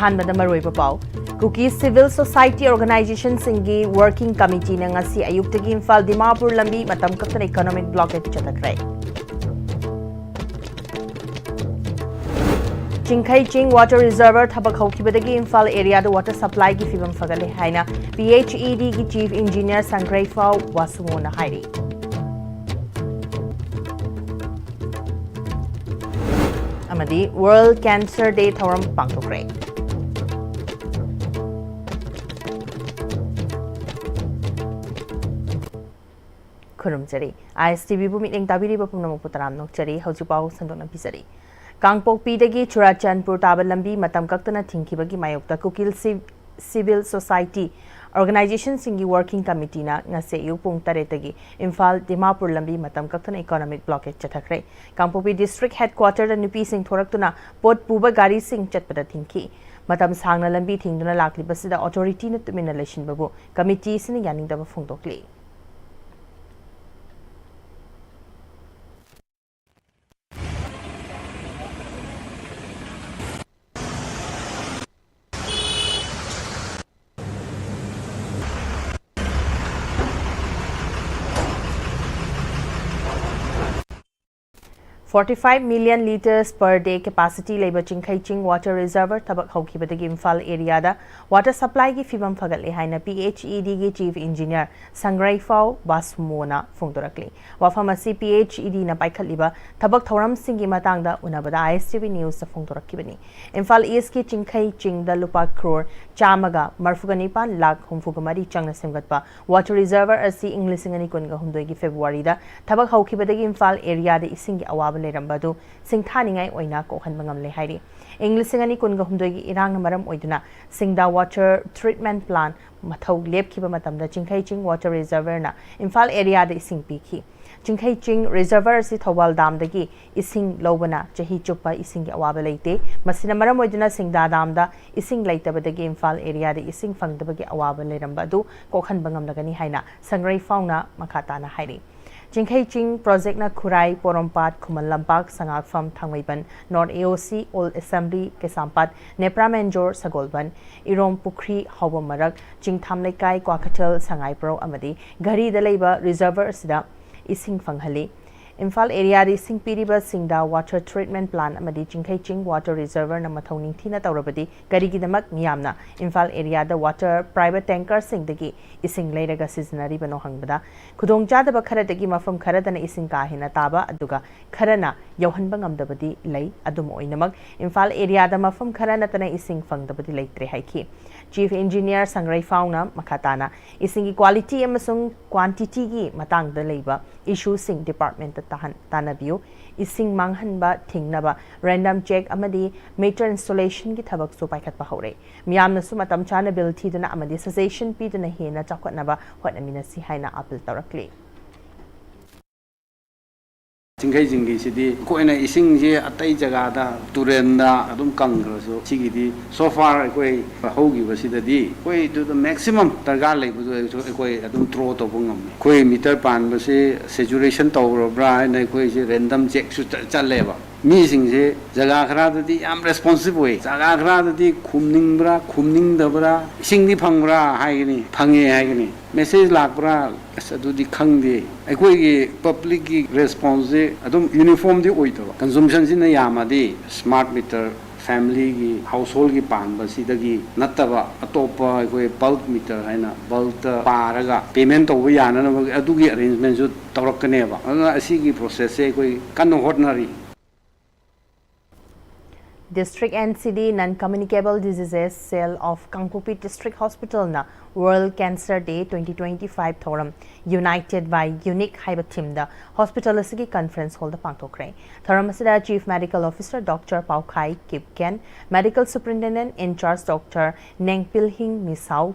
ꯑꯍꯥꯟꯕꯗ ꯃꯔꯨꯑꯣꯏꯕ ꯄꯥꯎ ꯀꯨꯀꯤ ꯁꯤꯚꯤꯜ ꯁꯣꯁꯥꯏꯇꯤ ꯑꯣꯔꯒꯅꯥꯏꯖꯦꯁꯟꯁꯤꯡꯒꯤ ꯋꯥꯔꯀꯤꯡ ꯀꯃꯤꯇꯤꯅ ꯉꯁꯤ ꯑꯌꯨꯛꯇꯒꯤ ꯏꯝꯐꯥꯜ ꯗꯤꯃꯥꯄꯨꯔ ꯂꯝꯕꯤ ꯃꯇꯝ ꯀꯛꯇꯅ ꯏꯀꯣꯅꯣꯃꯤꯛ ꯕ꯭ꯂꯣꯀꯦꯠ ꯆꯠꯊꯈ꯭ꯔꯦ꯫ चिंखई चिंग वाटर रिजर्वर थबक हौखिबदगी इम्फाल एरियाद वाटर सप्लाई की फिबम फगले हाइना PHED की चीफ इंजीनियर संग्रैफाव वासुमोना हाइरी। अमदी वर्ल्ड कैंसर डे थौरम पांगथोखरे। खुरुमजरी ISTV बु मिटिंग ताबिरिबा पुनमक पुतराम नोकचरी हौजुपाव संदोना पिजरी। कांगपोकपीदगी चुराचंदपुर ताब लंबी मतम कक्तना थिंखिबगी मायोक्ता कुकिल सिविल सोसाइटी ऑर्गेनाइजेशन सिंगी वर्किंग कमिटीना ngase yu pung taretagi Imphal Dimapur लंबी मतम कक्तना इकोनॉमिक ब्लॉकेज चथखरे। कांगपोपी डिस्ट्रिक्ट हेडक्वार्टर द नुपी सिंह थोरक्तुना पोट पुबा गाड़ी सिंह चटपदा थिंखी मतम सांगना लंबी थिंगदुना लाक्लिबसिदा अथॉरिटी न तुमिना लेशिनबगु कमिटी सिन यानिंगदबा फोंदोक्ली। $45 million liters per day capacity labor Chingkhei Ching water reservoir थबक हौखिबदगी इम्फाल एरियादा water supply की फिबम फगले हाइना PHED की chief engineer संग्रैफाव वासुमोना फोंदोरकली। वाफम असी PHED ना पाइखलिबा थबक थौरम सिंगी मतांगदा उनबदा ISTV न्यूज़ दा फोंदोरकिबनी। इम्फाल ईस्ट की चिंखई चिंग दा लुपा क्रोर चामगा मरफुगनिपान लाख हुमफुगमरी चंगना सेमगतपा water reservoir असी इंग्लिसिंगनी कुनगा हुमदोई की फेब्रुवारी दा थबक हौखिबदगी इम्फाल एरियादा इसिंगी अवाब लेरंबदु सिंथानिंगाई ओइना कोखन बंगमले हाइरी। इंग्लिसिंगनी कुनगा हुमदोई इरांग मरम ओइदुना सिंगदा वाटर ट्रीटमेंट प्लान मथौ लेपखिबा मतमदा चिंखई चिंग वाटर रिजर्वर ना इम्फाल एरियादा इसिंग पीखी। चिंखई चिंग रिजर्वर से थौबाल दामदगी इसिंग लौबना चही चुप्पा इसिंग अवाब लेते मसिना मरम ओइदुना सिंगदा दामदा इसिंग लेतबदगी इम्फाल एरियादा इसिंग फंगदबगी अवाब लेरंबदु कोखन बंगमलगनी हाइना संग्रैफावना मखाताना हाइरी। चिंखई चिंग प्रोजेक्ट ना खुराई पोरमपाट खुमन लंपाक संगाफम Thangmeiband north AOC old assembly Keishampat नेप्रामेंजोर सगोलबन इरोम पुखरी हौबम मरक चिंगथाम लेकाई क्वाकथल संगाइप्रो अमदी घरी द लेबा रिजर्वर सिदा इसिंग फंगहली। इम्फाल एरिया इसिंग पीरिबा सिंगदा वाटर ट्रीटमेंट प्लान अमदी चिंखई चिंग वाटर रिजर्वर न मथौ निंगथीना तौरबदी करिगिदमक मियामना इम्फाल एरिया द वाटर प्राइवेट टैंकर सिंगदगी इसिंग लेरगा सिजनरीबनो हंगबदा खुदोंचादबा खरदगी मफम खरदना इसिंग काहेना ताबा अदुगा खरना यौहनबा ngamdabadi lei adum oinamak Imphal area द मफम खरनतना इसिंग फंगदबदी लेत्रे हाइखी। चीफ इंजीनियर संग्रैफावना मखाताना इसिंगी क्वालिटी एमसुंग क्वांटिटी की मतांगदा लेबा इशू सिंग डिपार्टमेंट तानबियो इसिंग मांगहनबा थिंगनबा रैंडम चेक अमदी मीटर इंस्टॉलेशन की थबक सु पाइखतबा हौरे। मियामनसु मतम चाना बिल थीदुना अमदी सजेशन पीदुना हेना चाखवतनबा होटनमिनसी हाइना अपील तौरकली। चिंखई चिंगी सिदी कोइना इसिंग जे अतै जगह तुरेंदा अदुम कंग्रसो सिगिदी सो फार कोई होगी बसिददी कोई टू द मैक्सिमम दरगार लेबुदो कोई अदुम थ्रो तो बुंगम कोई मीटर पान बसे सैचुरेशन तौरब्रा ने कोई जे रैंडम चेक सु चलेबा मी सिंग जे जगह खराददी याम रेस्पोंसिव वे जगह खराददी खुमनिंगब्रा खुमनिंगदब्रा इसिंगदी फंगब्रा हाइगनी फंगे हाइगनी मैसेज लाकब्रा अदुदी खंगदे अखोई पब्लिक की रेस्पॉन्स जे अदुम यूनिफॉर्म दे ओइतबा कंजम्पशन सिना यामादी स्मार्ट मीटर फैमिली की हाउस होल्ड की पानबसीदगी नत्तबा अतोपा अखोई बल्क मीटर हैना बल्क पारगा पेमेंट तौबा यानना अदुगी अरेंजमेंट जो तौरकनेबा अदुना असीगी प्रोसेस से कोई कन्नो होटनरी। District NCD Non-Communicable Diseases Cell of Kangpopi District Hospital na World Cancer Day 2025 thoram United by Unique haiba team da hospital asigi conference hall da pangthokre thoram asida Chief Medical Officer Dr. Paukhai Kipken, Medical Superintendent in charge Dr. Nengpil Hing Misau,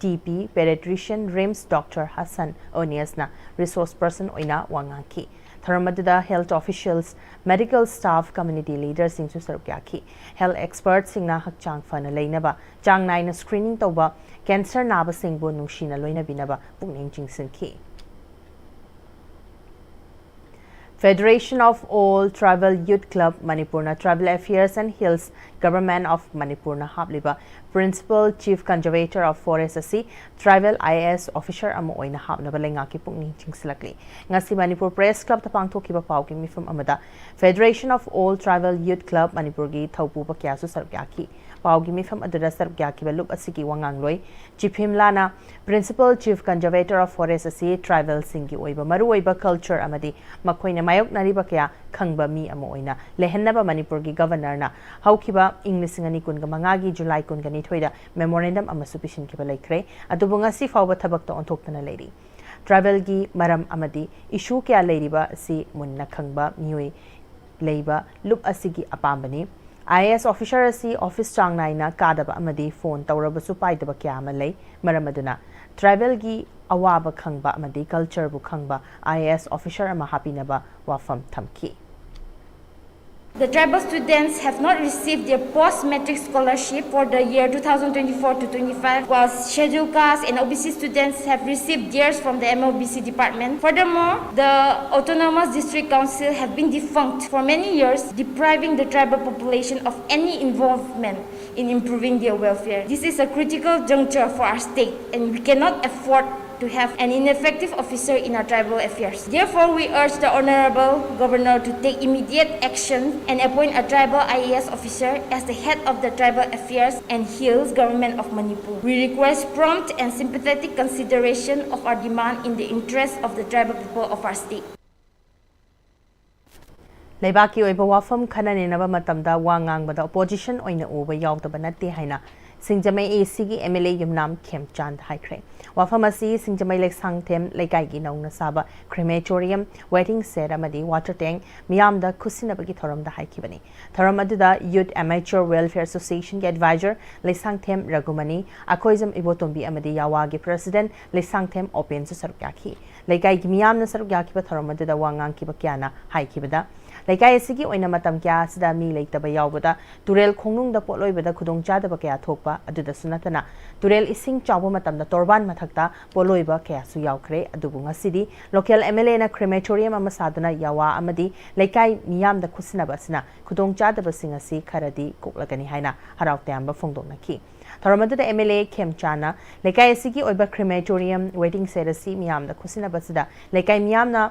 TP Pediatrician RIMS Dr. Hassan Onias na resource person oina wangaki Tharmadida health officials, medical staff, community leaders in Susarkyaki, health experts singna hakchang fana leinaba, chang naina screening tauba, cancer naba singbo nungshina loina binaba, pungning jingsin ki. Federation of All Tribal Youth Club Manipurna Tribal Affairs and Hills Government of Manipurna hapliba Principal Chief Conservator of Forest asi Tribal IAS Officer amo oina hapnaba lengaki pungning chingsilakli ngasi Manipur Press Club tapang thokiba pawki mifum amada Federation of All Tribal Youth Club Manipur gi thaupu pa kya su sargyaki pawgi mifum adura sargyaki ba lup asigi wangangloi Chief Himlana Principal Chief Conservator of Forest asi Tribal singi oiba maru oiba culture amadi makoina mayok nariba kya khangba mi amo oina lehennaba Manipur gi governor na haukiba Englishingani kunga mangagi July kungani thoida memorandum amasu pishin kiba laikre adubu ngasi fawba thabak to onthokna leiri travel gi maram amadi issue kya leiriba si munna khangba mioi leiba lup asigi apambani IAS officer asi office chang naina kadaba amadi phone tawrabasu paidaba kya amalei maram aduna travel gi awaba khangba amadi culture bu khangba IAS officer ama hapinaba wafam thamki. The tribal students have not received their post-matric scholarship for the year 2024 to 25, while scheduled caste and OBC students have received theirs from the MOBC department. Furthermore, the Autonomous District Council have been defunct for many years, depriving the tribal population of any involvement in improving their welfare. This is a critical juncture for our state, and we cannot afford to have an ineffective officer in our tribal affairs. Therefore, we urge the Honorable Governor to take immediate action and appoint a tribal IAS officer as the head of the Tribal Affairs and Hills Government of Manipur. We request prompt and sympathetic consideration of our demand in the interest of the tribal people of our state. Leibaki oiba wafam khananinaba matamda wa ngangbada opposition oina uba yawdaba natte haina Singjamai AC gi MLA Yumnam Khemchand haikre wafam asi Singjamai lek sangthem lekai gi naungna saba crematorium wedding ceremony water tank miyamda khusinaba gi thoram da haikibani thoram aduda Youth Amateur Welfare Association gi advisor le sangthem Ragumani akoizam ibotombi amadi yawa gi president le sangthem open su sarukaki lekai gi miyamna sarukaki ba thoram aduda wangang ki ba kyana haikibada Lekai asigi oina matam kya sida mi leitaba yawbada turel khongnung da poloibada khudong chadaba kya thokpa aduda sunatana turel ising chawba matamda torban mathakta poloiba kya su yawkhre adubu ngasidi local MLA na crematorium ama saduna yawa amadi lekai miyam da khusinaba sina khudong chadaba singasi kharadi koklagani haina harautayamba phongdoknaki Tharamadada MLA Khemchana lekai asigi oiba crematorium wedding ceremony miyam da khusinaba sida lekai miyam na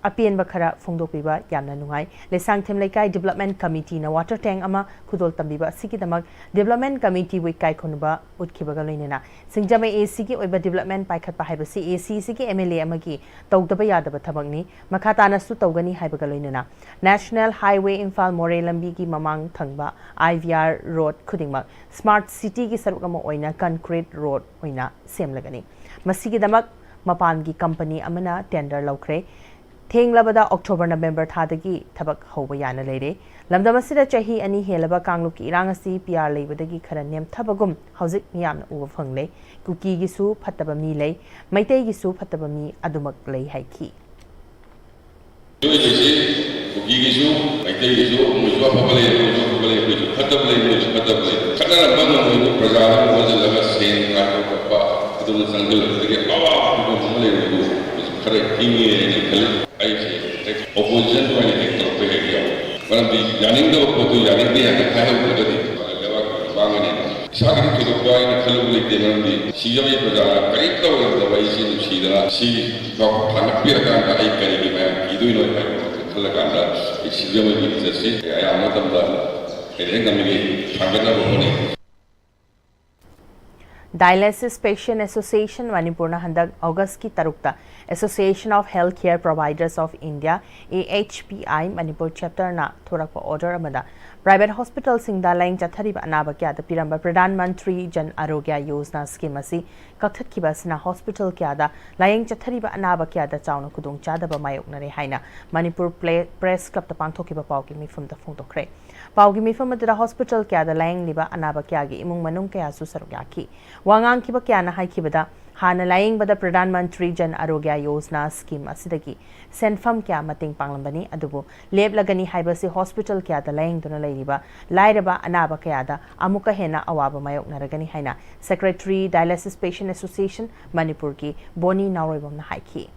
Apian Bakara Fongdopiba Yamna Nungai, Lesang Tem Lekai Development Committee na water tank ama Kudol Tambiba Sikidamak Development Committee with Kai Konuba Utkibagalina. Singjame ACG Oba Development by Katpahibasi ACC MLA Amagi, Togdabaya Tabagni, Makatana Sutogani Hibagalina. National Highway Infal More Lambigi Mamang Tangba, IVR Road Kudingmak, Smart City Gisarugamo Oina, Concrete Road Oina, Same Lagani. Masikidamak Mapangi Company Amana Tender Lokre. Thenglabada October November thadagi thabak hoba yana leire lamdamasida chahi ani helaba kangluki irangasi PR leibadagi khara nem thabagum hauzik miyamna uba phangle kuki gi su phattaba mi lei maitei gi su phattaba mi adumak lei haiki kuki gi su maitei gi su mujwa phapale kuju phattaba lei khana bang mo praja mo jalaga sen ka pa adu sangal dagi awa ko mo le ko khare ingi ni khale opposition to any sector of the but the yaning the opposition yaning the and have to the bangani shagri to the point khuluk the the CMA praja kai to the vaisi sida si dok thanapir ka ai kai ki ma idu no kai khulakanda CMA bi sesi ya amatam da engami thangana bone Dialysis Patient Association Manipurna Handak August ki tarukta Association of Healthcare Providers of India AHPI Manipur chapter na thorakpa order amada private hospital singda laing chathariba anaba kya da piramba Pradhan Mantri Jan Arogya Yojana scheme asi kakthak ki basna hospital kya da laing chathariba anaba kya da chawna kudong chadaba mayokna re haina Manipur Press Club ta pangthoki ba pawki mifum da phongtokre pawgi mifum da hospital kya da laing liba anaba kya gi imung manung kya su sarugaki wangang kiba kya na hai kibada hana laing bada Pradhan Mantri Jan Arogya Yojana scheme asidagi senfam kya mating panglambani adubu leb lagani haibasi hospital kya da laing dona leiriba lairaba anaba kya da amuka hena awaba mayok naragani haina Secretary Dialysis Patient Association Manipur ki Boni Naroibam na haiki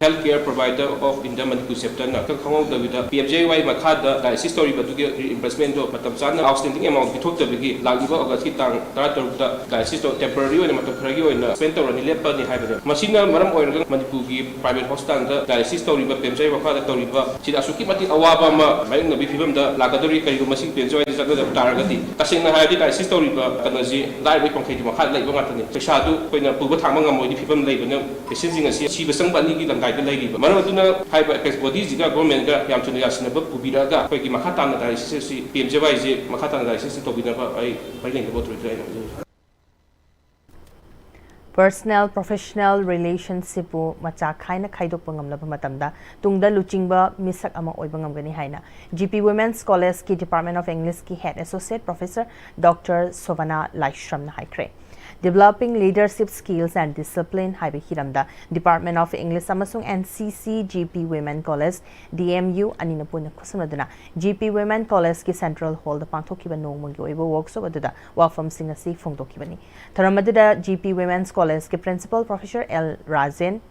healthcare provider of in the Manipuri sector na khangau da bida PMJY makha da dialysis story batu ge reimbursement do matam chana outstanding amount ki thok da bigi lagiba august ki tang tara tor da dialysis to temporary oina matam khara gi oina spend tor ni lepa ni haibada masina maram oina Manipur gi private hospital da dialysis story ba PMJY makha da tori ba sida asuki mati awaba ma mayung na bi phibam da lagadori kari go masing PMJY da da taragati kasing na haidi dialysis story ba kanoji lai bi pangkhai di makha lai ba ngatani pesa du koina puba thang ngam moi di phibam lai ba na patient jing asi si besang ba ni gi lamdai da lai ba maram aduna haiba ex body jiga government ga yam chuna yasina ba pubira ga koi gi makha tan na dialysis si PMJY je makha tan dialysis to bina ba ai bai leng ba tru trai na Personal professional relationship macha khaina khaidok pangam laba matamda tungda luchingba misak ama oiba ngamgani haina GP Women's College ki Department of English ki Head Associate Professor Dr. Sovana Laishram na haikre Developing leadership skills and discipline haiba hiramda Department of English amasung NCC GP Women College DMU anina puna khusanaduna GP Women College ki Central Hall da pangthokiba nongmangi oiba workshop aduda wafam singa si phongdokibani tharamadida GP Women's College ke Principal Professor L Rajen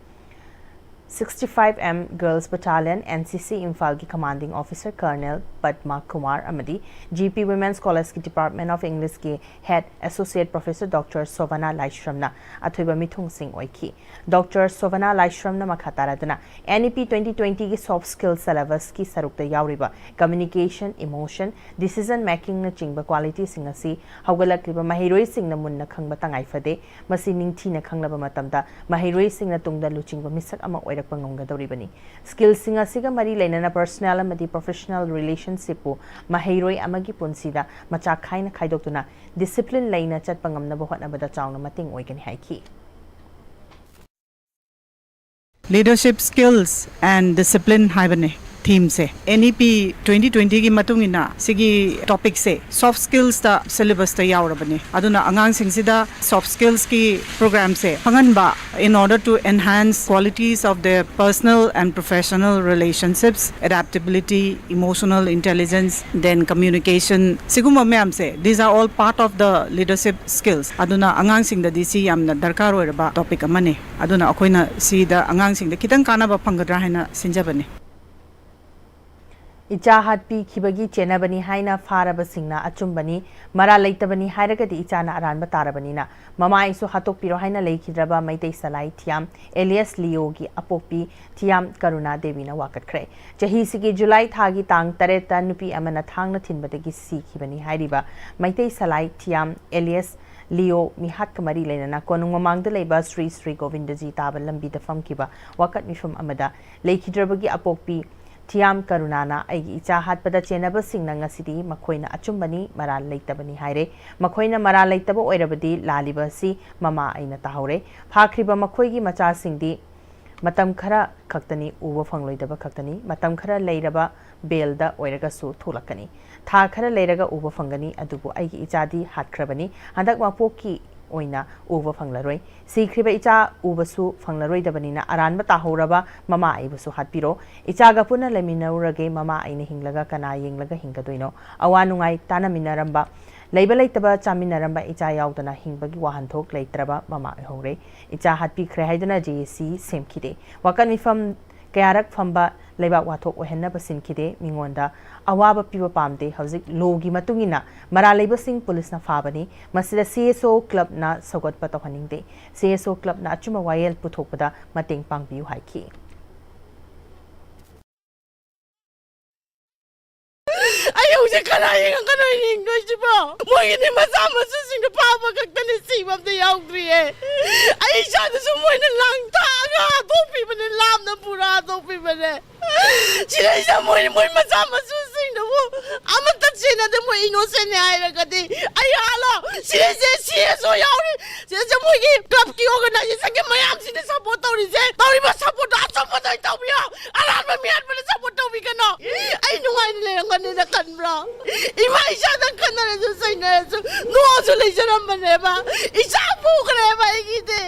65M Girls Battalion NCC Imphal ki Commanding Officer Colonel Padma Kumar Amadi GP Women's College ki Department of English ki Head Associate Professor Dr. Sovana Laishram na athoiba mithung sing oiki Dr. Sovana Laishram na makhatara duna NEP 2020 ki soft skills syllabus ki sarukta yauriba communication emotion decision making na chingba quality sing asi haugalakliba mahiroi sing na munna khangba tangai fade masi ningthi na khanglaba matamda mahiroi sing na tungda luchingba misak ama Pangongadoribani. Skills singa siga mari lainana personal amadi professional relationship mahiroi amagi punsida macha khaina khaidokuna discipline laina chatpangamna bohotna bada chawna mating oigani haiki. Leadership skills and discipline haibane theme se NEP 2020 ki matungina sigi topic se soft skills da syllabus ta yaurabane aduna angang singsida soft skills ki program se hanganba in order to enhance qualities of their personal and professional relationships adaptability emotional intelligence then communication siguma ma'am se these are all part of the leadership skills aduna angang sing da dc yamna darkar oiraba topic amane aduna akoina si da angang sing da kitang kana ba phangadra haina sinjabane Icha hatpi khibagi chenabani haina faraba singna achumbani mara leitabani hairagadi icha na aranba tarabani na mama isu hatok piro haina leikidraba maitei salai thiam alias Leo gi apokpi thiam Karuna Devi na wakat khre chahi sigi July thagi tang tareta nupi amana thangna thinbadagi sikhibani hairiba maitei salai thiam alias Leo mihat kamari lena konung mamangda leiba Sri Govindaji taba lambi da famkiba wakat mifam amada leikidrabagi apokpi Thiam Karunana aigi icha hatpada chenaba singna ngasidi makhoina achumbani mara leitabani haire makhoina mara leitaba oirabadi laliba si mama aina tahore phakriba makhoigi macha singdi matam khara khaktani uba phangloidaba khaktani matam khara leiraba belda oiraga su thulakani tha khara leiraga uba phangani adubu aigi ichadi hatkrabani handak mapoki oina uba phanglaroi sikriba icha ubasu phanglaroi dabanina aranba tahoraba mama aibusu hatpiro icha ga puna leminaurage mama aina hinglaga kana yenglaga hingadoino awanungai tanaminaramba leiba leitaba chaminaramba icha yaudana hingbagi wahanthok leitraba mama hore icha hatpi khre haidana JC semkhide wakan mifam kayarak phamba leiba wathok ohenna basin khide mingonda awaba piba pamde hauzik logi matungina mara leiba sing police na fabani masida CSO club na sogot pato haningde CSO club na achuma wayel puthokpada mating pangbiu haiki Ayaw siya kalayin ang kanoy ni English, di ba? Mga hindi masama sa sinapapagag na nisibam na yaw kriye. Ay siya na sumuhay na lang taga. Topi ba na lam na pura, topi ba na. Sila siya mo masama sa sinapo. Aman tatsi na mo innocent ni Ayra kati. Ay hala, sila so yaw rin. Sila mo club ki organize sa mayam sila support tau rin siya. Tau rin ba support na support ay tau biya. Alam ba miyan ba na support tau biya no? Ay nungay nila yung kanina kanbra. Ima isa na kanana sa sa'yo so nuwa sa laisa naman ba? Isa po ka na ba ikite?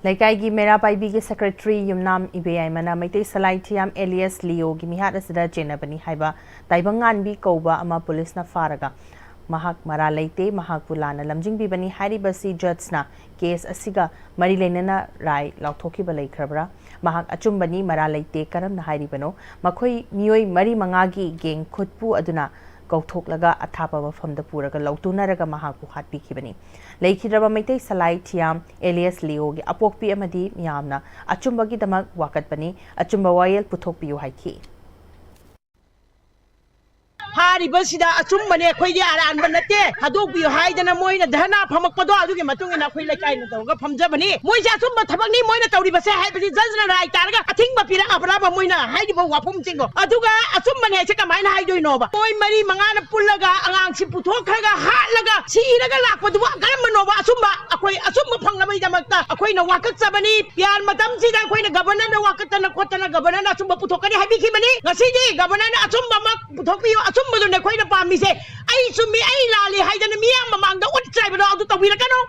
Laikai gi mera paibi gi secretary yumnam ibei mana maitei salai thiam alias Leo gi mihat asida chenabani haiba taibangan bi koba ama police na faraga mahak mara leite mahak pulana lamjing bibani haribasi judge na case asiga mari lenana rai lauthoki balai khrabra mahak achumbani mara leite karam na haribano makhoi mioi mari mangagi geng khutpu aduna gauthok athapa mafamda puraga lautunaraga mahaku hatpikibani leikhidraba maitai salai thiam alias leo gi apokpi amadi miyamna achumbagi damak wakatpani achumba wayel puthokpiyu haiki हारिबसिदा अचुम्बने खोइदि आरानब नते हदोकबियो हाइदना मोइना धना फमकपदो अदुगे मतुंगिना खोइ लेकाइना तौगा फमजबनी मोइजा अचुम्ब थबकनी मोइना तौरिबसे हाइबदि जजना राइ तारगा अथिंगबा पिरा अपराबा मोइना हाइदिबो वाफुम चिंगो अदुगा अचुम्बने से कमाइना हाइदोइनोबा मोइ मरि मंगाना पुल्लगा अंगांगसि पुथोखरगा हालगा सिरगा लाकपदुबा गरमनोबा अचुम्बा अखोइ अचुम्ब फंगनबै दमक्ता अखोइना वाककचबनी प्यार मतमसिदा अखोइना गवर्नरना वाकतना खोतना गवर्नरना अचुम्ब पुथोकनी हाइबिखिबनी ngasidi गवर्नरना अचुम्ब मक पुथोकपियो अचुम्बदुने खोइना पामिसे ai sumi ai lali haidana miyang mamangda utsaibado adu tawiragano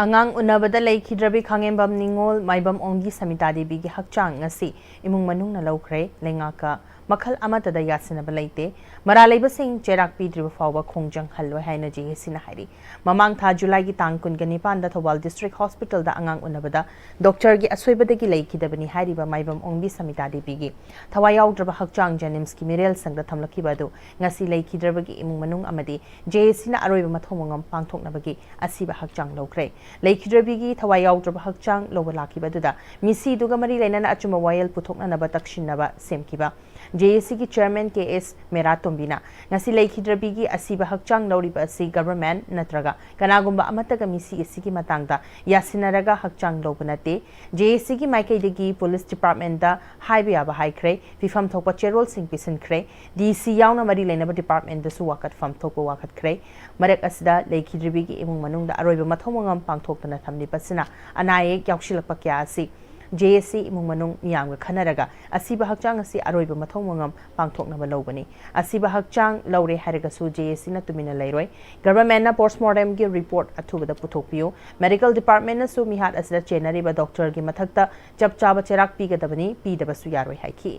Angang unabada leikhidраbi khangembam ningol maibam ongi samita debi gi hakchang ngasi imung manung na laukhre lengaka makhal amatada yasinaba leite maralaiba sing cherak pidriba fawba khongjang halwa haina ji sina hari mamang tha July gi tang kun gani panda Thawal District Hospital da angang unabada doctor gi aswebada gi leikhidabani hariba maibam ongi samita debi gi thawayau draba hakchang janims ki mirel sangda thamlaki badu ngasi leikhidaba gi imung manung amadi je sina aroiba mathomangam pangthoknaba gi asiba hakchang laukhre leikhidраbi gi thawayau draba hakchang loba laki badu da misi duga mari lainana achuma wayel puthokna naba takshinnaba semkiba JAC ki chairman KS Meratombina ngasi leikhidраbi gi asiba hakchang lauriba asi government natraga kanagumba amataga misi isigi matangda yasinaraga hakchang lobanate JAC gi maikai degi police department da haibe aba haikre fifam thokpa cherol sing pisin kre DC yauna mari lainaba department da su wakat fam thokpa wakat kre marak asida leikhidраbi gi imung manung da aroiba mathomangam pangthoktana thamni pasina anaye yaukshilakpa kya asi JAC imung manung miyamga khanaraga asiba hakchang asi aroiba mathomangam pangthoknaba lobani asiba hakchang laure haraga su JAC na tumina leiroi government na postmortem gi report athubada puthokpiyo medical department na su mihat asida chenari ba doctor gi mathakta chap chaba cherak pigadabani pidaba su yaroi haiki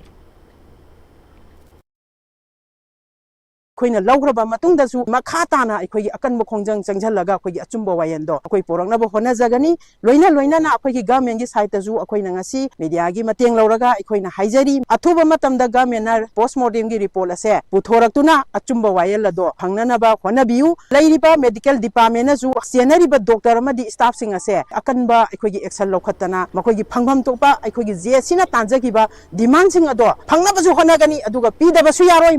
खोइना लौग्रबा मतुंगदसु मखा ताना अखोई अकन बखोंजंग चंगझलगा अखोई अचुंबा वायंदो अखोई पोरंगनबो होना जगनी लोइना लोइना ना अखोई government की साइड तजु अखोइना ngasi मीडिया की मतेंग लौरगा अखोइना हाइजरी अथुबा मतमदा गवर्नमेंट पोस्टमार्टम की रिपोर्ट असे पुथोरक्तुना अचुंबा वायलदो फंगननबा होनबियु लैरिबा मेडिकल डिपार्टमेंट जु सेनरिबा डॉक्टर अमदि स्टाफ सिंग असे अकनबा अखोई एक्शन लौखतना मखोई फंगभम तोपा अखोई जेसिना तांजगिबा डिमांड सिंग अदो फंगनबसु होनागनी अदुगा पीदबसु यारोय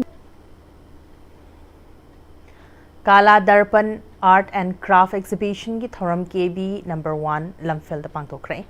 Kala Darpan Art and Craft Exhibition ki Thoram KB number 1 Lamphel da pangtokre.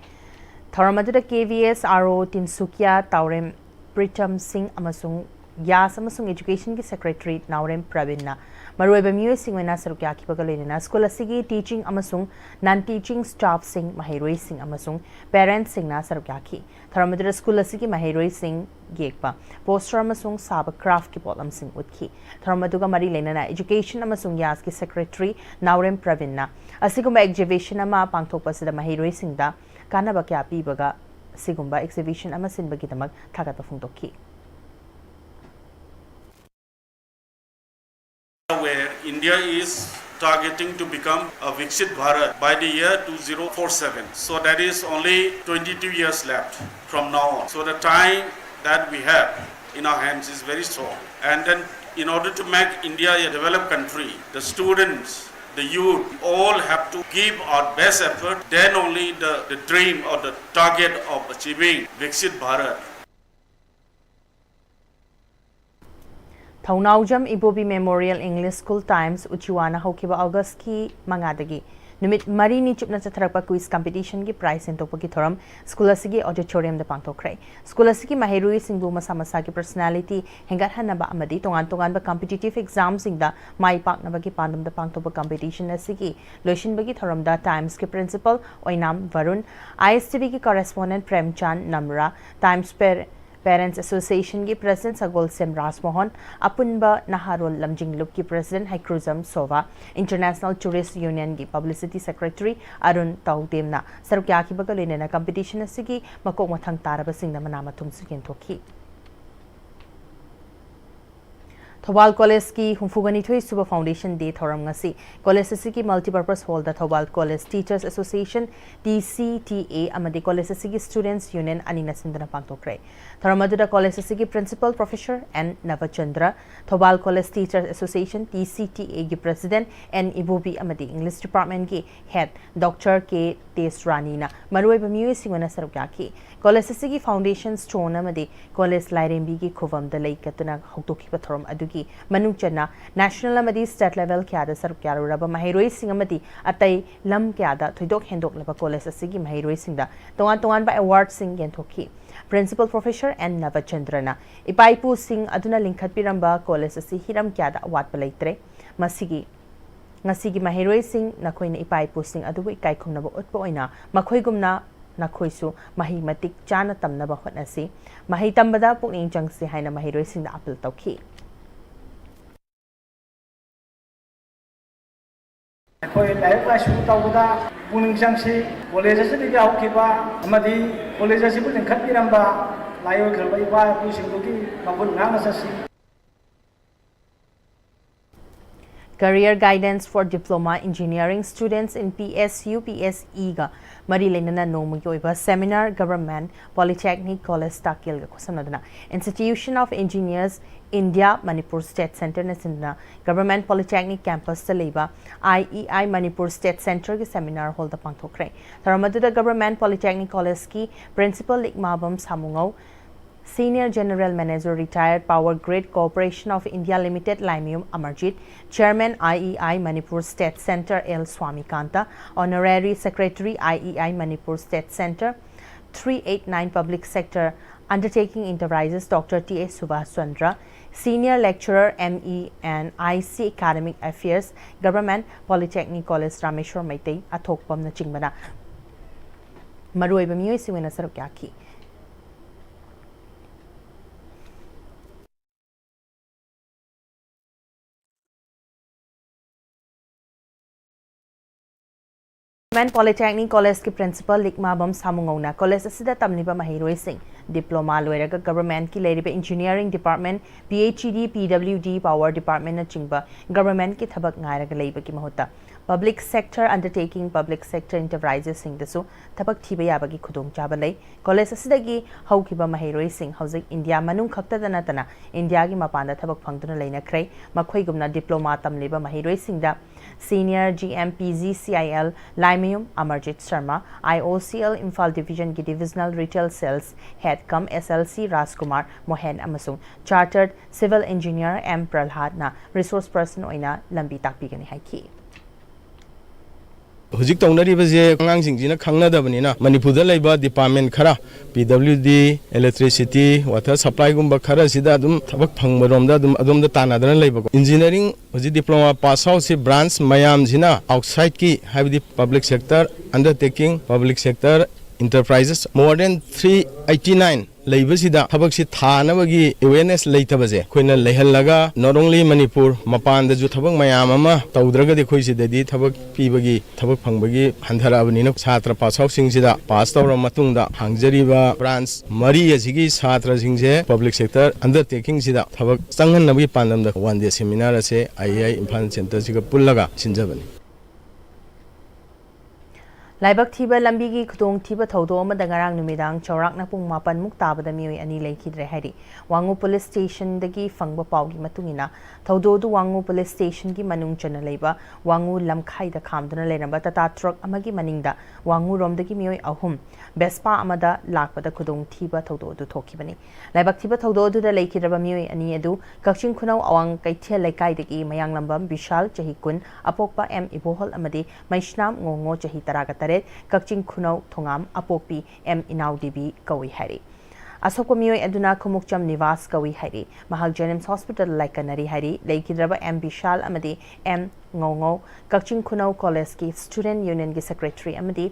Thoram adu da KVS RO Tinsukia Taurem Pritam Singh amasung Yas amasung Education ki Secretary Naurem Pravina Marueba Mue Singh wena sarukya ki pagalena school asigi teaching amasung non teaching staff Singh Mahiroi Singh amasung parents Singh na sarukya ki Thoram adu da school asigi Mahiroi Singh Gekpa poster amasung saba craft ki polam Singh utki Thoram adu ga mari lena education amasung Yas ki secretary Naurem Pravina asigumba exhibition ama pangthokpa sida Mahiroi Singh da kanaba kya pibaga sigumba exhibition ama sinbagi damak thagat pafungtokki where India is targeting to become a Viksit Bharat by the year 2047. So that is only 22 years left from now on. So the time that we have in our hands is very strong. And then in order to make India a developed country, the students, the youth, all have to give our best effort. Then only the dream or the target of achieving Viksit Bharat. Thaunaujam Ibobi Memorial English School Times Uchiwana Hokiba August ki mangadagi numit marini chupna chatharakpa quiz competition ki prize entokpa ki thoram school asigi auditorium da pangtokre school asigi Mahiroi singbu masa masa ki personality hengat hanaba amadi tongan ba competitive exam singda mai paknaba ki pandam da pangtokpa competition asigi loishin bagi thoram da Times ki principal Oinam Varun ISTV ki correspondent Premchand Namra Times Parents Association ki President Sagol Sem Rasmohan, Apunba Naharol Lamjinglup ki President Haikruzam Sova, International Tourist Union ki Publicity Secretary Arun Taudemna, Sarukya ki bagalene na competition asigi makok mathang taraba singna manama tumsukin toki. Thobal College ki humfugani thui suba foundation day thoram ngasi college ki multipurpose hall da Thobal College Teachers Association TCTA amadi college ki students union anina sindana pangtokre thoramadu da college ki principal professor N Navachandra Thobal College Teachers Association TCTA ki president N Ibobi amadi English department ki head Dr K Tesrani na maroi bamiyu singona sarukya ki college ki foundation stone amadi college lairembi ki khovam da laikatuna hoktoki pathoram adu Manuchana national amadi state level kyada sarukya raba mahiroi singamati atai lam kyada thoidok hendok laba college asigi mahiroi singda tongan ba award sing yenthoki principal professor N Navachandrana ipaipu sing aduna lingkhat piramba college asi hiram kyada award palaitre masigi ngasigi mahiroi sing nakoina ipaipu sing adu ikai khumnaba utpa oina makhoigumna nakhoisu mahi matik chana tamnaba hotnasi mahi tambada pukning changsi haina mahiroi singda apil tawki Koi layak la shu tau da puning changsi college se de au ki ba amadi college se puning khat piramba layo khalbai ba pu sing ki mabun nga sa si Career Guidance for Diploma Engineering Students in PSU PSE ga Mari Lenana Nomu Yoiba Seminar Government Polytechnic College Takil Kosanadana Institution of Engineers India Manipur State Center Nasindana Government Polytechnic Campus Taleba IEI Manipur State Center ke seminar hold the Pangtokre Taramadu the Government Polytechnic College ki Principal Ikmabam Samungau Senior General Manager Retired Power Grid Corporation of India Limited Limium Amarjit, Chairman IEI Manipur State Center L Swamikanta, Honorary Secretary IEI Manipur State Center 389 Public Sector Undertaking Enterprises Dr. T. A. Subhaschandra, Senior Lecturer ME and IC Academic Affairs Government Polytechnic College Rameshwar Maitei Athokpam na Chingbana Maruiba Miyoi Siwena Sarukyaki Government Polytechnic College ki Principal Likmabam Samungona College asida tamniba mahiroi sing Diploma loiraga Government ki leiriba Engineering Department PhD PWD Power Department na chingba Government ki thabak ngairaga leiba ki mahuta Public Sector Undertaking Public Sector Enterprises sing dasu thabak thiba yabagi khudong chaba lei College asidagi haukiba mahiroi sing hauzik India manung khakta dana tana India gi mapanda thabak phangduna leina krai makhoi gumna diploma tamliba mahiroi sing da Senior GMPZ CIL Limium Amarjit Sharma IOCL Imphal Division ki Divisional Retail Sales Head cum SLC Rajkumar Mohen amasung Chartered Civil Engineer M Pralhad na Resource Person oina lambi takpigani haiki Hujik Tonari Kang Singina Kangna Davanina, Manipur Labor Department Kara, PWD, Electricity, Water Supply Gumba Kara Sidadum, Tabak Pangmaromda, Adum the Tanadan Labor. Engineering was the diploma pass out branch Mayam Zina, outside key, have the public sector, undertaking, public sector, enterprises, more than 389. Laibasida Tabak Tanabagi awareness later was a Quina Lehalaga, not only Manipur, Mapan the Jutabang Mayamama, Taudraga de Kuisi de Tabak Pibagi, Tabak Pangbagi, Hantara Avenino, Satra Pass Housing Sida, Pastor Matunda, Hangjariba, France, Maria Zigi, Satra Zingze, public sector, undertaking Sida, Tabak Sangan Nabi Pandam, the one day seminar, say, IA Infant Center Pulaga, Sinjabani. Laibak thiba lambi gi khudong thiba thodo ama dangarang numidang chawrak na pung mapan muk tabada mioi ani lekhidre hari Wangu Police Station dagi fangba pawgi matungina thodo du Wangu Police Station gi manung chana leiba Wangu lamkhai da khamduna lenaba tata truck amagi maningda Wangu rom dagi mioi ahum Bespa amada lakpada khudong thiba thodo du thokibani Laibak thiba thodo du da lekhidaba mioi ani adu kakching khunau awang kaithia laikai dagi mayang lambam Vishal chahikun apokpa M Ibohol amadi Maishnam ngongo chahi taraga Kakching Kunau Tongam Apokpi M Inaudibi Kawi Hari. Asoko Mioi Aduna Kumukcham Nivas Kawi Hari. Mahal Jenims Hospital Laikanari Hari. Laikidraba M Bishal Amadi M Ngongo. Kakching Kunau College ki Student Union ki Secretary Amadi.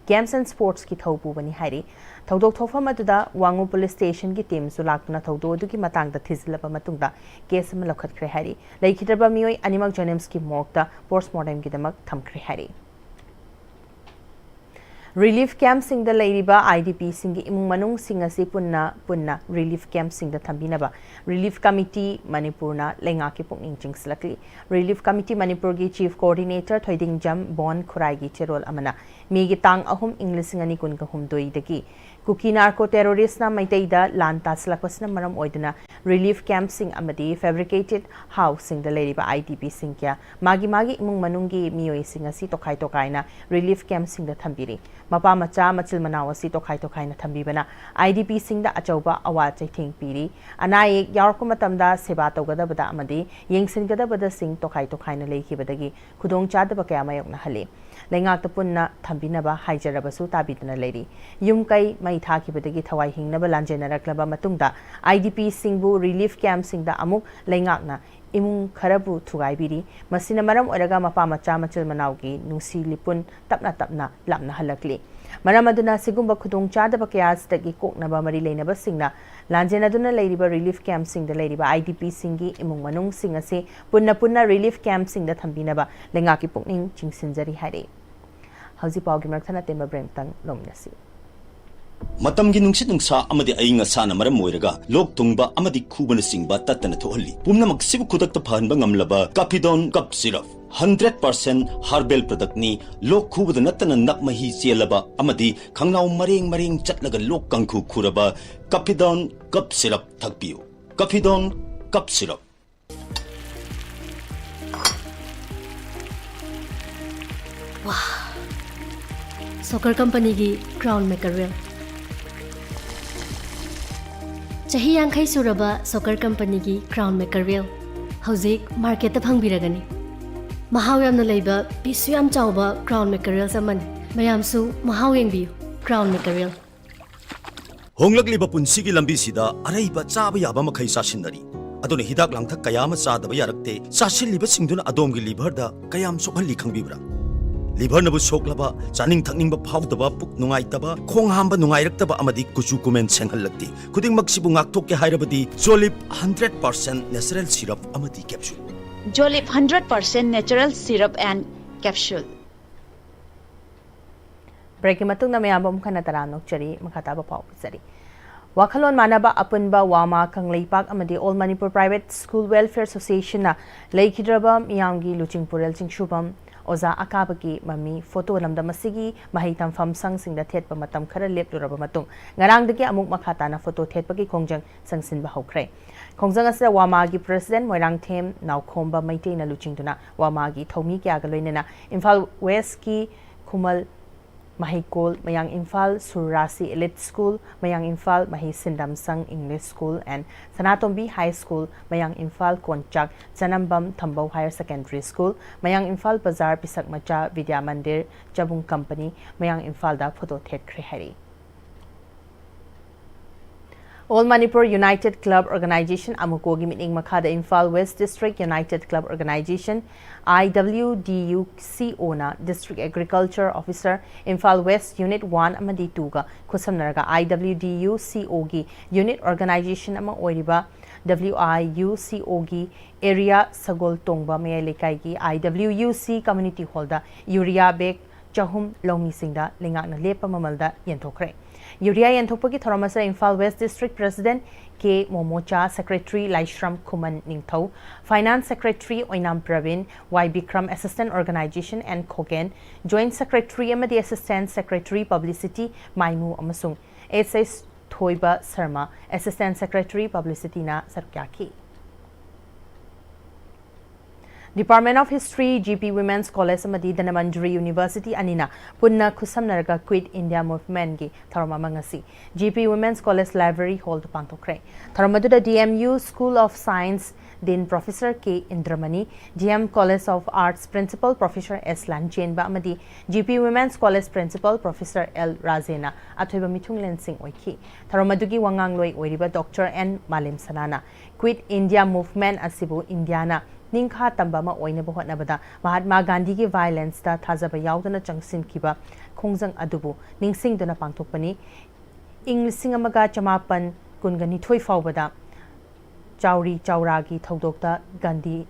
Games and Sports ki Thobu Bani Hari. Thodok Thofa Maduda Wangu Police Station ki team Sulakuna Thodo Duki Matang the Tizlapa Matunda. Case Malakat Krehari. Laikidraba Mioi Animal Jenims ki Mokta. Postmortem Gidamak Tham Krehari. Relief camp sing the Ladiba IDP sing imung manung sing asi punna relief camp sing the Thambinaba Relief Committee Manipurna Lenga ki pukning jingslakli Relief Committee Manipur gi Chief Coordinator Thoiding Jam Bon Khurai gi cherol amana migi tang ahum English ngani kun ka hum doi dagi Kuki narco terrorist na maitaida lan taslakwas na maram oiduna relief camp sing amadi fabricated house sing the Ladiba IDP sing kya magi imung manunggi miyoi sing asi tokai na relief camp sing the Thambiri Mapa macha machil manawasi tokai na thambibana IDP sing da achauba awa chaithing piri anai yarko matamda seba tawgadabada amadi yengsingadabada sing tokai na leikibadagi khudong chadaba kaya mayok na hale lengak ta punna thambinaba haijarabasu tabidna leiri yum kai mai thakibadagi thawai hingnaba lanjenaraklaba matungda IDP singbu relief camp sing da amuk lengak na imung kharabu thugai biri masina maram oraga mapa macha machil manawgi nungsi lipun tapna lamna halakli maram aduna sigumba khudong chadaba kayas tagi koknaba mari leinaba singna lanjenaduna leiriba relief camp sing da leiriba IDP singi imung manung sing ase punna relief camp sing da thambinaba lengaki pukning chingsinjari hare hauji pawgi marthana temba bremtang lomnasi Matamgi nungsit nungsa amadi ayinga sana maram moiraga lok tungba amadi kubana singba tatana thohalli pumna maksibu kudakta phanba ngamlaba Capidon cup syrup 100% herbal product ni lok khubada natana nakmahi chelaba amadi khangnaw mareng chatlaga lok kangkhu khuraba Capidon cup syrup thakpiu Capidon cup syrup Wow Soccer company gi crown maker real Chahi Yankai Suraba Soccer Company ki Crown Maker Wheel Hauzik Market ta phangviragani Mahaw yamna leiba pisu yam chawba Crown Maker Wheel samani mayam su mahaw yengbiu Crown Maker Wheel Honglakliba punsigi lambi sida araiba chaba yaba makhai sasinari aduna hidak langthak kayama chadaba yarakte sasilliba singduna adomgi liver da kayam sokhalli khangbibra liver nabu soklaba chaning thakningba phawdaba puk nungaitaba khong hamba nungairaktaba amadi kuchu kumen senghallakti khuding maksibu ngakthokke hairabadi Jolip 100% natural syrup amadi capsule Jolip 100% natural syrup and capsule Breaking matung na mayambam kana taranok chari makataba paw sari Wakhalon manaba apunba wama kangleipak amadi All Manipur Private School Welfare Association na leikidraba miyamgi luching purel chingshubam Oza akabagi mami photo lamda masigi mahitam fam sang sing da thet pa matam khara lep luraba matung ngarang dagi amuk makhata na photo thet pagi kongjang sangsin ba hokre kongjang asra wama gi president moirang them naukhomba maite na luching tuna wama gi thomi kya ga loinena Imphal West ki Khumal Mahikol Mayang Imphal Surrasi Elite School Mayang Imphal Mahi Sindam Sang English School and Sanatombi High School Mayang Imphal Konchak Janambam Thambau Higher Secondary School Mayang Imphal Bazar Pisak Macha Vidya Mandir Jabung Company Mayang Imphal da photo thet khre All Manipur United Club Organization Amukogi meeting Makhada Imphal West District United Club Organization IWDUCO na District Agriculture Officer Imphal West Unit 1 amadi 2 ga khusamnaraga IWDUCO gi Unit Organization ama oiriba WIUCO gi Area Sagol Tongba Mayalekai gi IWUC Community Hall da Urea Bag Chahum Lomi Singda Lingak na lepa mamalda yentokre Urea yentokpagi thoramasa Imphal West District President K. Momocha, Secretary Laishram Kuman Ningthau, Finance Secretary Oinam Pravin, Y. Bikram Assistant Organization and Kogen, Joint Secretary Amadi Assistant Secretary Publicity Maimu Amasung, SS Thoiba Sarma, Assistant Secretary Publicity na Sarkyaki. Department of History, GP Women's College amadi Dhanamandri University anina punna khusamnaraga Quit India Movement gi tharma mangasi GP Women's College Library Hall to pangthokre tharmaduda DMU School of Science Dean Professor K Indramani DM College of Arts Principal Professor S Lanchenba amadi GP Women's College Principal Professor L Razena athoiba mithunglen sing oiki tharmadugi wangangloi oiriba Dr N Malim Sanana Quit India Movement asibu Indiana Ningkha Tambama Oina Bohatnabada, Mahatma Gandhi ki violence da Thazaba Yaudana Changsin Kiba, Kongzang Adubu, Ningsing Dona Pangtokpani, Inglisingamaga Chamapan Kungani Toy Faubada, Chauri Chauragi Thaudokta Gandhi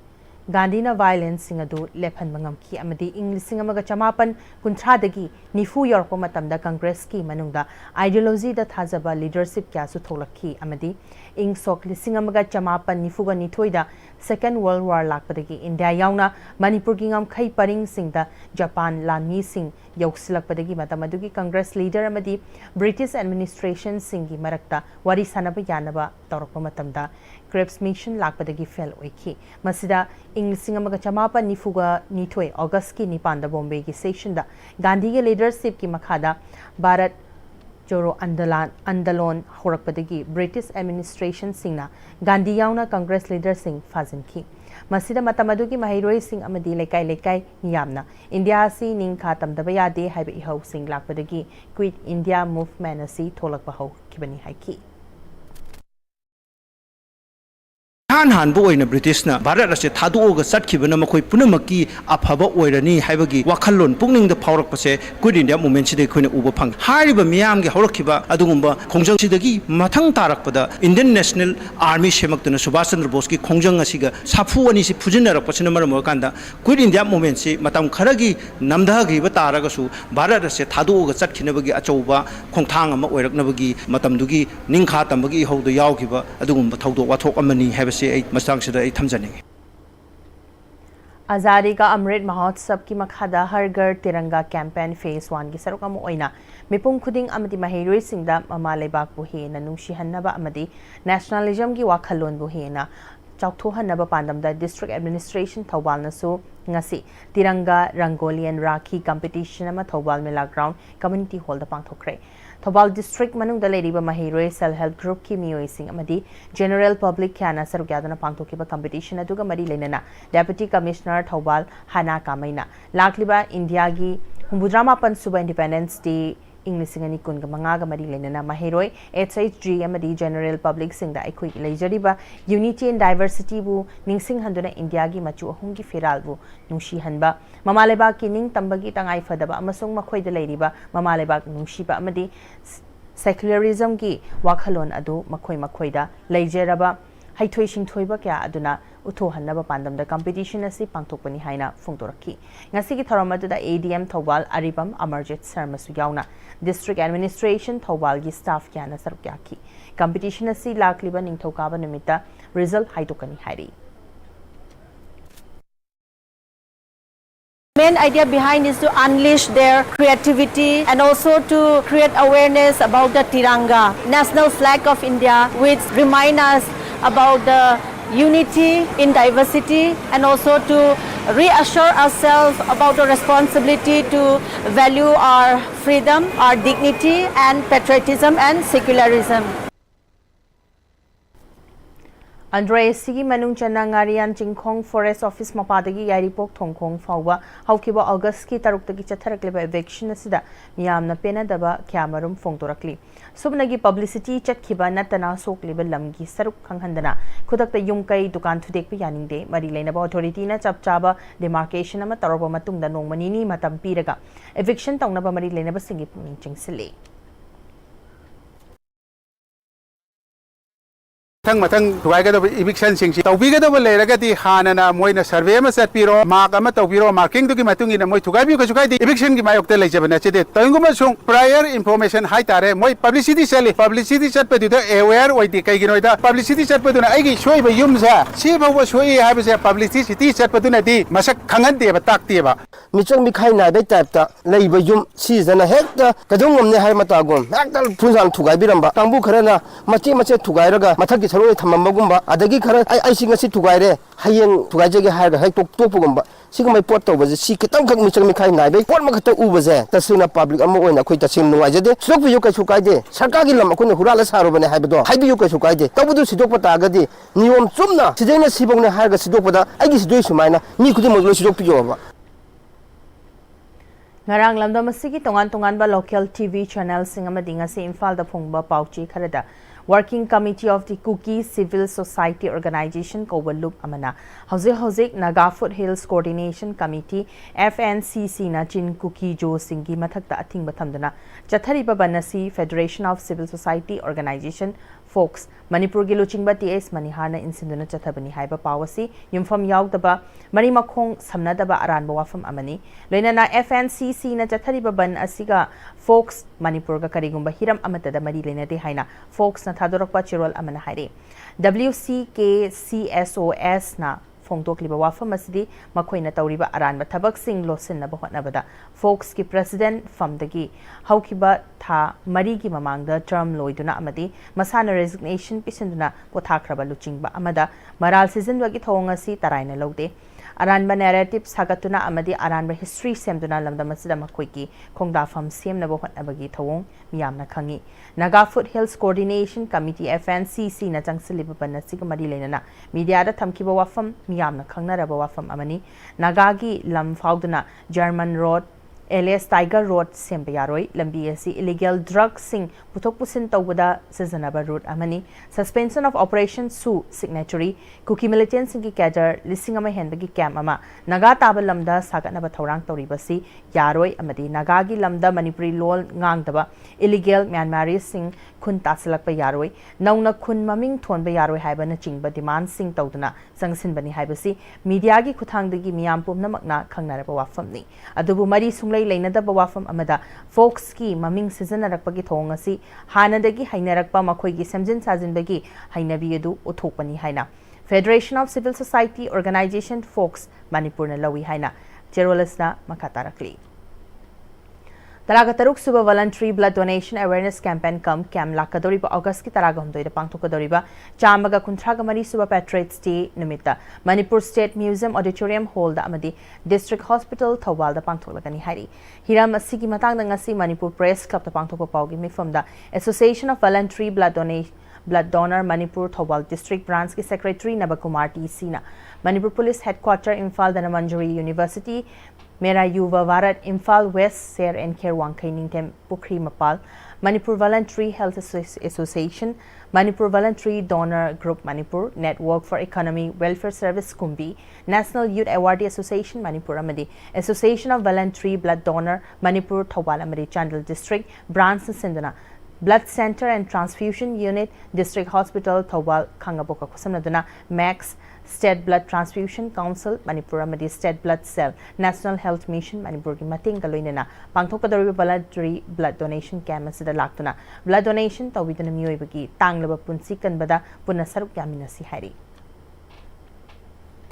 Gandhina violence sing adu lephan mangam ki amadi English sing amaga chamapan kunthra dagi nifu yorpa matamda Congress ki manungda ideology da thajaba leadership kya su tholakhi amadi ing sok lising amaga chamapan nifu ga nithoida Second World War lakpadagi India yauna Manipur ki ngam khai paring sing da Japan lani sing yausilakpadagi matamadugi Congress leader amadi British administration singi marakta wari sanaba yanaba tawrakpa matamda Krebs mission lakpadagi fail oiki masida ing singamaga chamapa nifuga nithoi August ki nipanda Bombay ki session da Gandhi ke leadership ki makhada Bharat Joro Andalon horakpadagi British administration singna Gandhi yauna Congress leader sing fazin ki masida matamadu ki mahiroi sing amadi lekai miyamna India si ning khatam daba yade haiba ihau sing lakpadagi Quit India movement asi tholakpa hau kibani haiki hanbo oina British na Bharat ase thadu ga satkibana makoi punamaki afaba oirani haibagi wakhalon pungning da phaurak pase Quit India movement si de khoina uba phang hariba miyam ge horokiba adungumba khongjang sidagi mathang tarakpada Indian National Army semaktuna Subhash Chandra Bose ki khongjang asiga safu ani si phujinarak pasina maram kanda Quit India movement si matam kharagi namdagi ba taraga su Bharat ase thadu ga satkhinabagi achauba khongthang ama oiraknabagi matamdugi ningkha tambagi hauda yawkiba adungumba thaudo wathok amani haibase Azadi ka Amrit Mahotsav ki makhada Har Ghar Tiranga campaign phase 1 ki saruk amu oina mipum khuding amati mahiroi singda mama lebak bu he na nungshihannaba amadi nationalism ki wakhalon bu he na chauthohannaba pandamda district administration Thawbal na su ngasi Tiranga Rangoli and Rakhi competition ama Thawbal Mela ground community hall da pangthokre Thawbal district manung da leriba mahiroi self help group ki miyoi sing amadi general public kyana sarukyadana pangthokiba competition aduga mari lenana deputy commissioner Thawbal Hana Kamaina lakliba India gi humbudrama pan suba independence day English ngani kunga mangaga mari lenana mahiroi HHG amadi general public sing da aikoi leijariba unity and diversity bu ningsing handuna India gi machu ahum gi feral bu nungshi hanba mamaleba ki ning tambagi tangai fadaba amasung makhoi da leiriba mamaleba nungshi ba amadi secularism gi wakhalon adu makhoi da leijeraba haithoi singthoiba kya aduna uthohannaba pandamda competition asi pangthokpani haina phungtoraki ngasi gi tharamadu da ADM Thawbal Aribam Amarjit Sharma su yauna district administration Thawbal gi staff kyana sarukyaki competition asi lakliba ningthokaba numita result haitokani hairi Main idea behind is to unleash their creativity and also to create awareness about the Tiranga, national flag of India, which remind us about the unity in diversity and also to reassure ourselves about the responsibility to value our freedom, our dignity and patriotism and secularism. Andre Sigi Manung Chanangarian Chingkong Forest Office Mapadagi Yaripok Tongkong Fawa Haukiba August ki Taruktaki Chatarakliba eviction asida Miyamna Pena Daba Kyamarum Fongtorakli Subnagi publicity Chatkiba Natana Sokliba Lamgi Saruk Kanghandana Kudakta Yumkai Dukan Tudek Yaning Day Marilena Authority na Chapchaba Demarcation Ama Taroba Matunda Nong Manini Matam Piraga Eviction Tongnaba Marilena Basingi Ching Sili Matang eviction sing tawbigadaba leiragadi hanana moina survey ma satpiro mark ama tawbiro marking to ki matungi na moi thugabi ko sukai eviction ki mayokte leijabana chede tanguma sung prior information hai tare moi publicity set pe du aware oidi kai ginoida publicity set pe du na aigi soi ba yum sa si ba wa soi ha ba se publicity set pe du na di masak khangan de ba tak te ba michang mi khai na be type ta lei ba yum si jana hekta kadungom ne hai mata gom hekta phunjang thugai biramba tangbu kharana mache thugai raga mathaki saroi thamamagumba adagi khara ai singasi thugaire hayeng thugaijege haga hek tokpugumba sigmai pot tawbaje si kitang khak michang mikhai nai be pot makhata ubaje tasuna public ama oina khoi tasim nuwaijade sokbi yu kai sukaide sarkar gi lam akune hurala sarobane haibedo haibi yu kai sukaide tabudu sidok patagadi niyom chumna sidaina sibongne haga sidokpada aigi sidoi sumaina mi khudi moglo sidok pijoba Ngarang lamdam asigi tongan ba local TV channel singama dinga se Imphal da phongba pauchi kharada Working Committee of the Kuki Civil Society Organization Kowalup Amana Hauzik Naga Foothills Coordination Committee FNCC na Chin Kuki Jo Singi Mathakta Ating Bathamdana Chathariba Banasi Federation of Civil Society Organization Folks Manipur gi luchingba TS Manihana insiduna chathabani haiba pawasi yumfam yaudaba mari makhong samnadaba aranba wafam amani loinana FNCC na chathariba ban asiga Folks Manipur ga karigumba hiram amatada mari lenade haina Folks na thadorakpa chirol amana haire WCKCSOS na Fongtokliba wafam asidi makoina tawriba aranba thabak sing losin na bahotnabada Folks ki president famdagi haukiba tha mari gi mamangda term loiduna amadi masana resignation pisinduna pothakraba luchingba amada maral season wagi thongasi taraina lode aranba narrative sagatuna amadi aranba history semduna lamda masida makoiki khongda fam semna bahotnabagi thawong miyamna khangi Naga Foothills Coordination Committee FNCC na changsiliba ban asiga mari lenana media da thamkiba wafam miyamna khangnaraba wafam amani Naga gi lam fauduna German Road LS Tiger Road semba yaroi lambi asi illegal drug sing puthok pusin tawbada seasonaba road amani suspension of operation su signatory cookie militant singi cadre listing ama henbagi camp ama Naga taba lamda sagatnaba thorang tawribasi yaroi amadi Naga gi lamda Manipuri lol ngangdaba illegal Myanmar sing khun tasalakpa yaroi nauna khun maming thonba yaroi haibana chingba demand sing tawduna sangsinbani haibasi media gi khuthangdagi miyam pumnamakna khangnaraba wafamni adubu mari sunglai lainadaba wafam amada Folks ki maming siznarakpagi thongasi hanadagi hainarakpa makhoigi samjin sajinbagi hainabi adu uthokpani haina Federation of Civil Society Organization Folks Manipur na lawi haina Cherolasna makatarakli Taraga suba voluntary blood donation awareness campaign camp lakadoriba August ki taraga humdoida pangthokadoriba chamaga kunthraga mari suba Patriots Day nimita Manipur State Museum Auditorium Hall da amadi District Hospital Thawal da pangthoklagani hairi hiram asigi matangda ngasi Manipur Press Club da pangthokpa pawgi mifam da Association of Voluntary Blood Donor Manipur Thawal District Branch ki Secretary Nabakumar T Sina Manipur Police Headquarter Imphal Danamanjari University Mera Yuva Varat Imphal West Ser and Care Wangkai Ningtem Pukri Mapal Manipur Voluntary Health Association Manipur Voluntary Donor Group Manipur Network for Economy Welfare Service Kumbi National Youth Awardee Association Manipur Amadi Association of Voluntary Blood Donor Manipur Thawal Amadi Chandal District Branch Sindana Blood Center and Transfusion Unit District Hospital Thawal Khangaboka Kusamnaduna Max State Blood Transfusion Council Manipur Amadi State Blood Cell National Health Mission Manipur ki mating kaloinana pangthokadoriba voluntary blood donation camp asida laktuna blood donation tawiduna miyoibagi tanglaba punsi kanbada punna saruk yaminasi hairi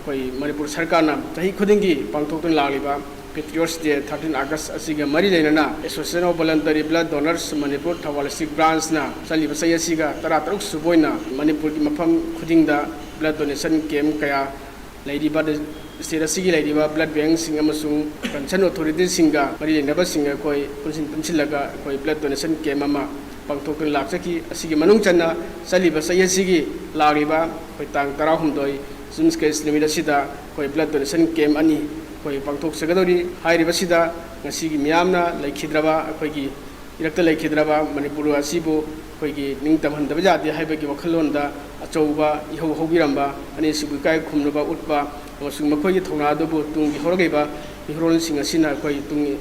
koi Manipur sarkar na tahi khudingi pangthokton lagliba Patriots Day 13 August asiga mari leinana Association of Voluntary Blood Donors Manipur Thawal District Branch na saliba sayasiga tarataruk suboina Manipur ki mafam khudingda blood donation camp kaya ladiba state asigi ladiba blood bank sing amasung concern authorities singa mari lenaba singa koi punsilaga koi blood donation camp ama pangthokton laksaki asigi manung channa saliba sayasigi lagiba koi tang 16 June case limit asida koi blood donation camp ani koi pangthok sagadori hairiba sida ngasigi miyamna laikhidraba koigi irakta laikhidraba Manipur asibu koigi ningtamhandaba jadi haibagi wakhalonda achouba ihau hobiramba ani sibu kai khumnaba utpa amasung makhoi thona dobu tungi horagaiba ihron singa sina koi tungi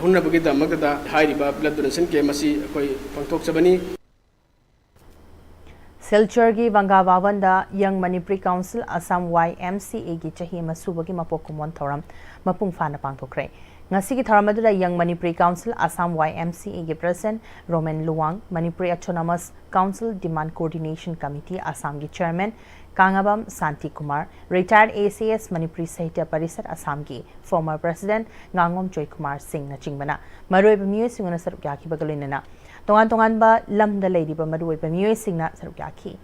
hunabagi damagda hairiba blood donation camp asi koi pangthok sabani Silchurgi Vangavavanda Young Manipuri Council Assam YMCA gi chahi masubagi mapokumon thoram mapung fana pangthokre ngasi gi thoramadura Young Manipuri Council Assam YMCA gi President Roman Luwang Manipuri Autonomous Council Demand Coordination Committee Assam gi Chairman Kangabam Santi Kumar Retired ACS Manipuri Sahitya Parisad Assam gi Former President Ngangom Joy Kumar Singh na chingbana maroi bamiyo singona sarup yaki bagalinana Tongan ba lamda lady ba maruai ba miyoy singna saruk yaki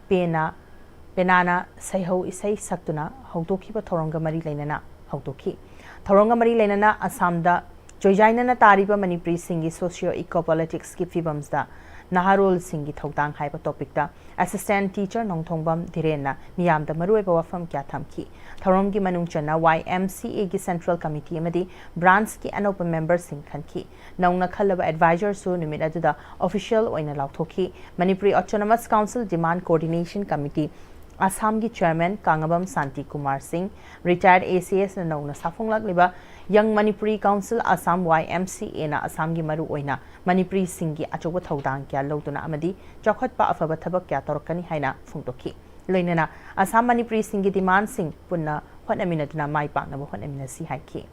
penana sayho isay saktuna hautoki ba thoronga mari lainana hautoki thoronga mari lainana Assamda joyjaina na tariba Manipuri singi socio ecopolitics ki fibamsda Naharul Singhi Thogdang haiba topic da assistant teacher Nongthongbam Direna miyamda maruai ba wafam kya thamki thorongi manungchana YMCA gi Central Committee amadi branch ki anopa member sing khanki naungna khalaba advisor su nimit aduda official oina lauthoki Manipuri Autonomous Council Demand Coordination Committee Assam ki Chairman Kangabam Santi Kumar Singh, retired ACS na nauna safunglag liba Young Manipuri Council Assam YMCA na Assam ki maru oina Manipuri Singh ki achoba thaudang kya loduna amadi chokhat pa afaba thabak kya torkani haina phungtokhi loinana Assam Manipuri Singh ki demand Singh punna honaminatuna mai pakna bo honaminasi haiki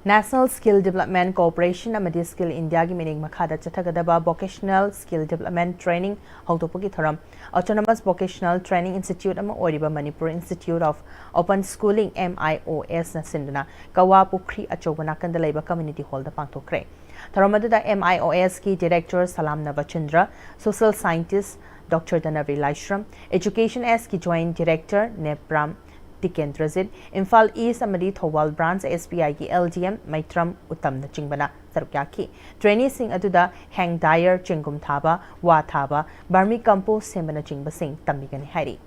National Skill Development Corporation amadi Skill India ki meaning makhada chathagadaba vocational skill development training hautopoki thoram Autonomous Vocational Training Institute ama oriba Manipur Institute of Open Schooling MIOS na sinduna kawa pukri achobana kanda laiba community hall da pangthokre thoramada MIOS ki director Salam Navachandra, social scientist Dr. Danavi Laishram, Education S ki joint director Nepram Tikendrazit, Imphal East amadi Thowal branch SPI ki LDM Maitram Uttam na chingbana sarukyaki trainee sing aduda hang dyer chingum thaba wa thaba barmi compost sembana chingba sing tambigani hairi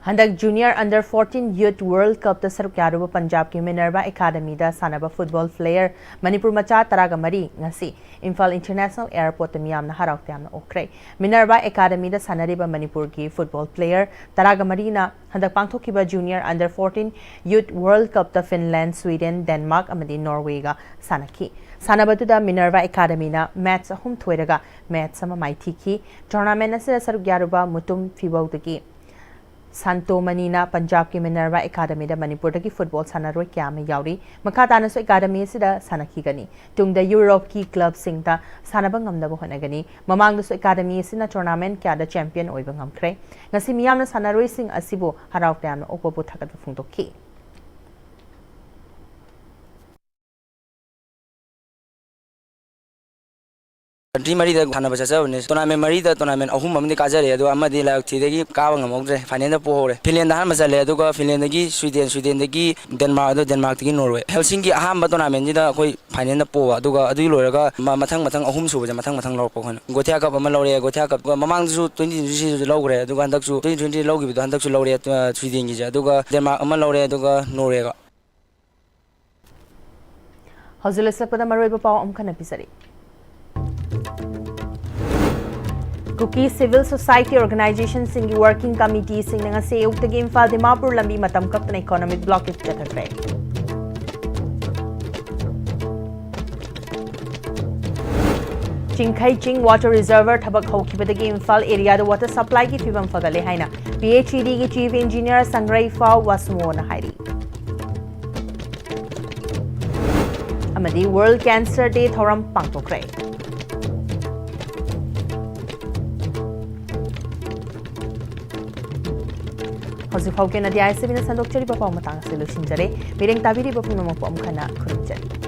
Handak Junior Under 14 Youth World Cup ta sarukyaruba Punjab ki Minerva Academy da sanaba football player Manipur macha taraga mari ngasi Imphal International Airport miyam na haraw tyam na okre Minerva Academy da sanariba Manipur ki football player taraga mari na handak pangthokiba Junior Under 14 Youth World Cup ta Finland, Sweden, Denmark amadi Norway ga sanaki sanabatuda Minerva Academy na match ahum thoiraga match sama maithiki tournament asira sarukyaruba mutum fibawdagi Santo Manina Punjab ki Minerva Academy da Manipur da ki football sanaroi kya me yauri makhatana so academy sida sanaki gani tungda Europe ki club singta sanaba ngamda bo honagani mamang da so academy sina tournament kya da champion oiba ngamkhre ngasi miyam na sanaroi sing asibo haraw tam na okbo thakat phungtokhi Country Marida Hana Bacha, Tournament Marida, Tournament Ahum of the Kazari, Amadi like Tidegi, Kawang among the Finland Pore, Finland Hamasale, Duga, Finland Sweden the Gi, Denmark, Norway, Helsinki, Ahamba Tournament, Finland Poa, Duga, Adulaga, Matang Ahum Su, Matang Lopon, Gotiaka Malore, Gotiaka, Mamang 20 Logre, Dugandaxu, 20 Logi, Dugandaxu Lore, Sweden, Duga, Denmark, Malore, Duga, Norway. Hozulasa pada Marweba Pau Kanapisari. Cookie Civil Society Organization Singi Working Committee Sing nga se uktagi Imphal Dimapur lambi matam kap na economic blockage jathakre Chingkhai Ching Water Reservoir thabak hokibadagi Imphal area da water supply ki fibam fagale haina PhD ki Chief Engineer Sangrai Fau Wasmo na hairi Amadi World Cancer Day thoram pangtokre Hozifau ke nadia ICV na sandok chari pa pau matang solution jare mireng tabiri pa puno mo po amkhana khuruk jari